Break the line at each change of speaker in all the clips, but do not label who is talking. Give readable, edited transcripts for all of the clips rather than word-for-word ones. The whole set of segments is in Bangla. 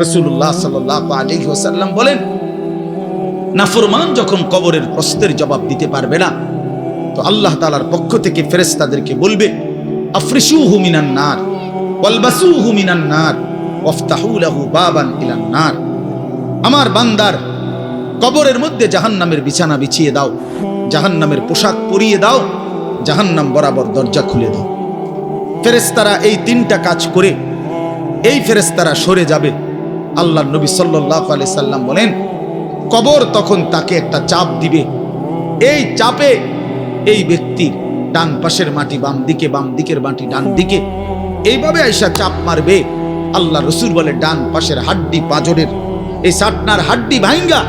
রাসূলুল্লাহ সাল্লাল্লাহু আলাইহি ওয়াসাল্লাম বলেন, নাফরমান যখন কবরের প্রশ্নের জবাব দিতে পারবে না, তো আল্লাহ তাআলার পক্ষ থেকে ফেরেশতাদেরকে বলবে, আফরিশুহু মিনান নার ওয়ালবাসুহু মিনান নার ওয়াফতাহু লাহু বাবান ইলান নার। আমার বান্দার কবরের মধ্যে জাহান্নামের বিছানা বিছিয়ে দাও, জাহান্নামের পোশাক পরিয়ে দাও, জাহান্নাম বরাবর দরজা খুলে দাও। ফেরেশতারা এই তিনটা কাজ করে এই ফেরেশতারা সরে যাবে। আল্লাহর নবী সাল্লাল্লাহু আলাইহি সাল্লাম বলেন, কবর তখন তাকে একটা চাপ দিবে। এই চাপে এই ব্যক্তির ডান পাশের মাটি বাম দিকে, বাম দিকের মাটি ডান দিকে, এইভাবে আইসা চাপ মারবে। আল্লাহ রসুল বলে, ডান পাশের হাড্ডি পাঁজরের এই সাটনার হাড্ডি ভাঙ্গা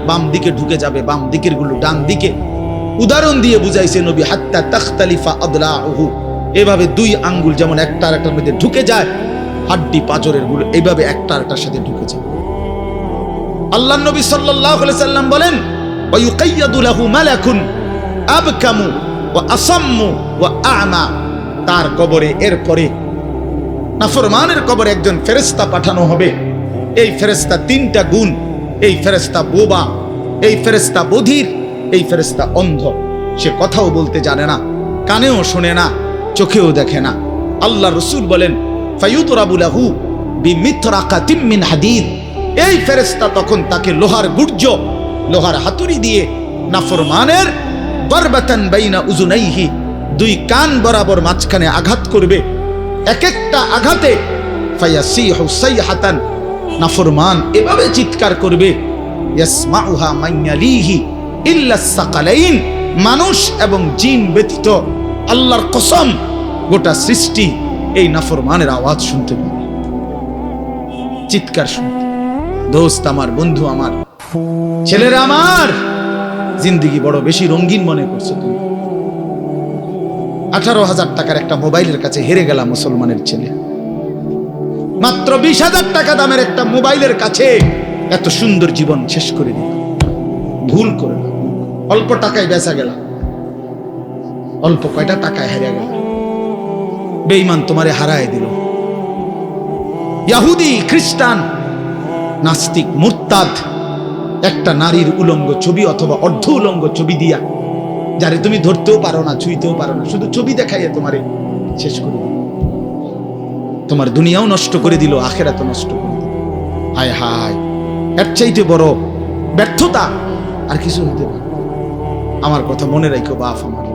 বাম দিকে ঢুকে যাবে, বাম দিকের গুলো ডান দিকে। উদাহরণ দিয়ে বুঝাইছে নবী, হাত্তা তাখতালিফা আদলাউহু, এভাবে দুই আঙ্গুল যেমন একটা আরেকটার মধ্যে ঢুকে যায়, হাড্ডি পাঁজরের গুলো এইভাবে একটা আরেকটার সাথে ঢুকে যায়। আল্লাহ নবী সাল্লাল্লাহু আলাইহি সাল্লাম বলেন, ওয়া ইউকাইয়াদু লাহু মালাকুন আবকামু ওয়া আসাম্মু ওয়া আ'মা। তার কবরে এরপরে নাফরমানের কবরে একজন ফেরেশতা পাঠানো হবে। এই ফেরেশতা তিনটা গুণ, এই ফেরেশতা বোবা, এই ফেরেশতা বধির, এই ফেরেশতা অন্ধ। সে কথাও বলতে জানে না, কানেও শোনে না, চোখেও দেখে না। আল্লাহ রসুল বলেন, ফায়ুদরাবু লাহু বিমিতরাকাতিম মিন হাদিদ। এই ফেরেশতা তখন তাকে লোহার গুর্জ, লোহার হাতুড়ি দিয়ে নাফরমানের বারবাতান বাইনা উযুনাইহি, দুই কান বরাবর মাঝখানে আঘাত করবে। এক একটা আঘাতে ফায়াসিহু সাইহাতান, নাফরমান এভাবে চিৎকার করবে, ইয়াসমাউহা মান ইয়ালিহি ইল্লা সাকালাইন, মানুষ এবং জিন ব্যতীত আল্লাহর কসম গোটা সৃষ্টি এই নাফরমানের আওয়াজ শুনতে পাবে, চিৎকার শুনতে। দোস্ত আমার, বন্ধু আমার, ছেলেরা আমার, জিন্দেগি বড় বেশি রঙিন মনে করছো তুমি। 18,000 টাকার একটা মোবাইলের কাছে হেরে গেলাম মুসলমানের ছেলে। মাত্র 20,000 টাকা দামের একটা মোবাইলের কাছে এত সুন্দর জীবন শেষ করে দিল। ভুল করে না, অল্প টাকায় বেচা গেল, অল্প কয়টা টাকায় হেরে গেল। বেঈমান তোমারে হারায় দিল। ইহুদি, খ্রিস্টান, নাস্তিক, মুরতাদ একটা নারীর উলঙ্গ ছবি অথবা অর্ধ উলঙ্গ ছবি দিয়া, যারে তুমি ধরতেও পারো না, ছুঁইতেও পারো না, শুধু ছবি দেখাইয়া তোমারে শেষ করে দিল। তোমার দুনিয়াও নষ্ট করে দিল, আখিরাতও নষ্ট করে দিল। হায় হায়, এর চাইতে বড় ব্যর্থতা আর কিছু হতে পারে। আমার কথা মনে রাখো বাপ আমার।